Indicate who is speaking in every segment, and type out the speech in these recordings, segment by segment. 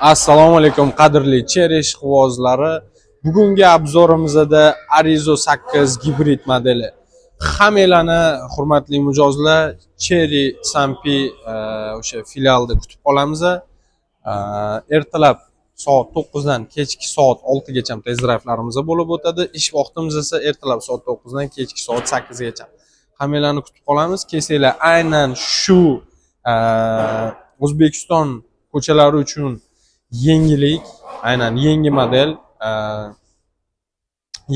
Speaker 1: Assalomu alaykum qadrli Cherry ishqibozlari. Bugungi obzorimizda Arizo 8 gibrid modeli. Hammanglarni hurmatli mijozlar Cherry Sampi o'sha filialda kutib qolamiz. Ertalab soat 9 dan kechki soat 6 gacha test drive'larimiz bo'lib o'tadi. Ish vaqtimiz esa ertalab soat 9 dan kechki soat 8 gacha. Hammanglarni kutib qolamiz. Kelsanglar aynan shu O'zbekiston ko'chalari uchun yangilik, aynan yangi model,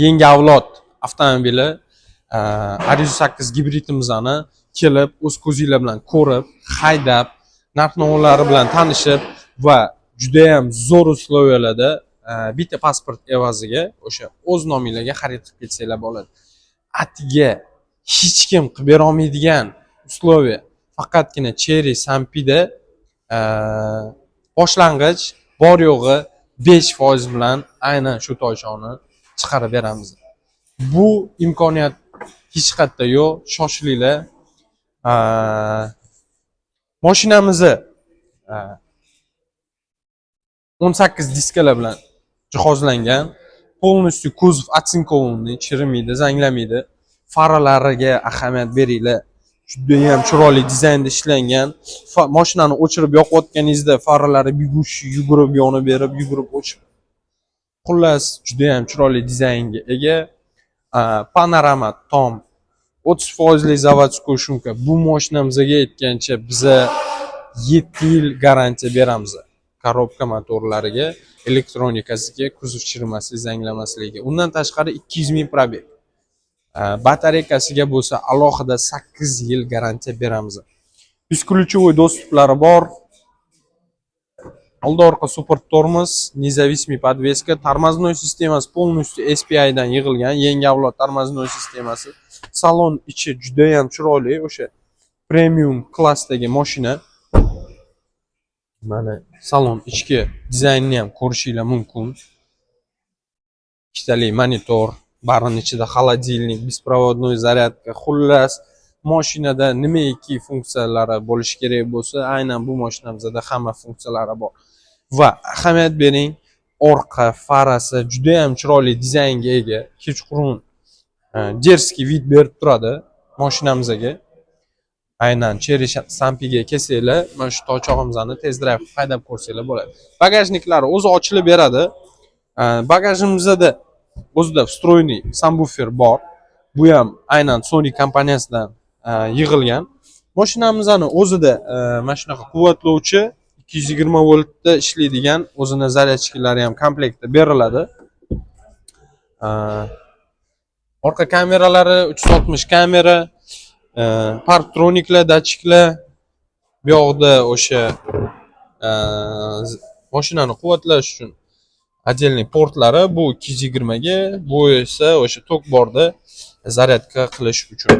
Speaker 1: yangi avlod avtomobili Arizo 8 gibridimizni kelib, o'z ko'zinglar bilan ko'rib, haydab, narx-navlari bilan tanishib va juda ham zo'r uslovlarda bitta pasport evaziga o'sha o'z nomingizga xarid qilib ketsanglar bo'ladi. Atiga hech kim qilib bera olmaydigan usloviya faqatgina Cherry Sampida boshlang'ich bor yo'g'i 5% bilan aynan shu toychoni chiqarib beramiz. Bu imkoniyat hech qayerda yo'q, shoshilinglar. Mashinamizni 18 diskalar bilan jihozlangan, полностью kuzov otsinkovniy, chirimaydi, zanglamaydi. Faralariga ahamiyat beringlar. Juda ham chiroyli dizaynda ishlangan. Mashinani o'chirib yoqayotganingizda faralari bigush yugurib yonib berib, yugurib o'chib. Xullas, juda ham chiroyli dizaynga ega. Panorama tom 30% zavodskoy shumka. Bu mashinamizga aytgancha biza 7 yil garantiya beramiz. Korobka motorlariga, elektronikasiga, kuzov chirimaslik, zanglamasligiga. Undan tashqari 200 ming probeg. Batareykasiga bo'lsa alohida 8 yil garantiya beramiz. Бесключевой dostuplari bor. Old-orqa super tormoz, независимый подвеска, tormoznoy sistemasi полностью SPI dan yig'ilgan, yangi avlod tormoznoy sistemasi. Salon ichi juda ham chiroyli, o'sha premium klassdagi mashina. Mana salon ichki dizaynini ham ko'rishingiz mumkin. Ikkitali monitor, barini ichida холодильник, беспроводной zaryadka, xullas mashinada nimaiki funksiyalari bo'lishi kerak bo'lsa, aynan bu mashinamizda hamma funksiyalari bor. Va ahamiyat bering, orqa farasi juda ham chiroyli dizaynga ega, kechqurun derskiy vid berib turadi mashinamizga. Aynan Cherry Sampiga kelsanglar, mana shu toychog'imizni test drive haydab ko'rsanglar bo'ladi. Bagajniklari o'zi ochilib beradi. Bagajimizda o'zida встроенный subwoofer bor. Bu ham aynan Sony kompaniyasidan yig'ilgan. Mashinamizning o'zida mana shunaqa quvvatlovchi 220 voltda ishlaydigan o'zini zaryadchikilari ham komplektda beriladi. Orqa kameralari 360 kamera, parktroniklar, datchiklar. Bu yoqda o'sha mashinani quvvatlash uchun отдельный portlari, bu 220 ga, bu esa o'sha tok borda zaryadka qilish uchun.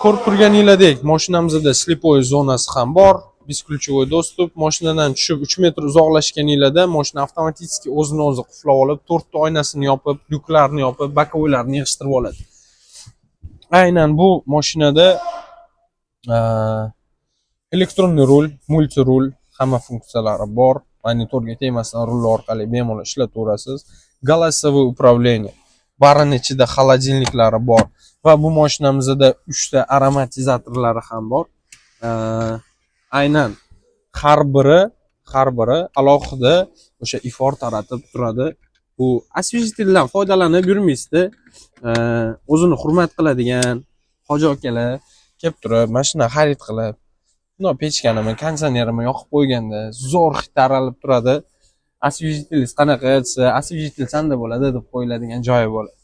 Speaker 1: Ko'rib turganinglardek, mashinamizda slepoy zonasi ham bor. Бесключевой dostup. Mashinadan tushib 3 metr uzoqlashganinglarda mashina avtomatik o'zini o'zi qulflab olib, 4 ta oynasini yopib, lyuklarni yopib, bokovoylarni yig'ishtirib oladi. Aynan bu mashinada elektronniy rul, multi rul, hamma funksiyalari bor. Monitorga tegmasdan rul orqali bemalol ishlataverasiz. Голосовое управление. Barini ichida холодильниклari bor va bu mashinamizda 3 ta aromatizatorlari ham bor. Aynan har biri alohida o'sha ifor taratib turadi. Bu освежителdan foydalanib yurmaysizda, o'zini hurmat qiladigan hoji akalar kelib turib, mashina xarid qilib, buni pechkanimi, konditsionerimi yoqib qo'yganda zo'r hid taralib turadi. Освежителingiz qanaqa desa, освежитель sanda bo'ladi deb qo'yiladigan joyi bo'ladi.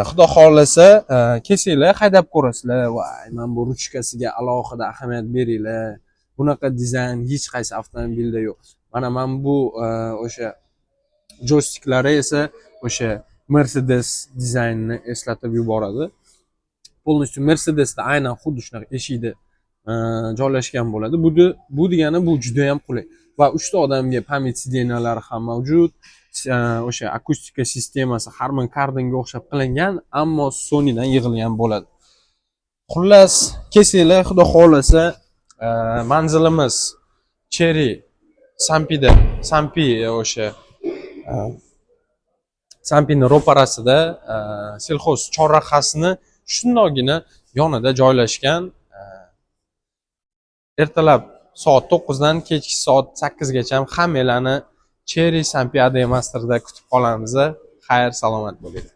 Speaker 1: Xudo xolasa, kelsanglar haydab ko'rasizlar. Voy, men bu ruchkasiga alohida ahamiyat beringlar. Bunaqa dizayn hech qaysi avtomobilda yo'q. Mana men bu o'sha joystiklari esa o'sha Mercedes dizaynini eslatib yuboradi. Полностью Mercedesda aynan xuddi shunaqa eshikda joylashgan bo'ladi. Bu degani bu juda ham qulay. Va 3 ta odamga pamyat sidenalari ham mavjud. O'sha akustika sistemasi Harman Kardonga o'xshab qilingan, ammo Sony dan yig'ilgan bo'ladi. Xullas, kelsanglar, xudo xolasa, manzilimiz Cherry Sampida, Sampi o'sha Sampini ro'parasida selxoz chorrahasini shundogina yonida joylashgan. Ertalab soat 9 dan kechki soat 8 gacha hammalarni Cherry Sampi Ade Master'da kutib qolamiz. Xayr, salomat bo'ling.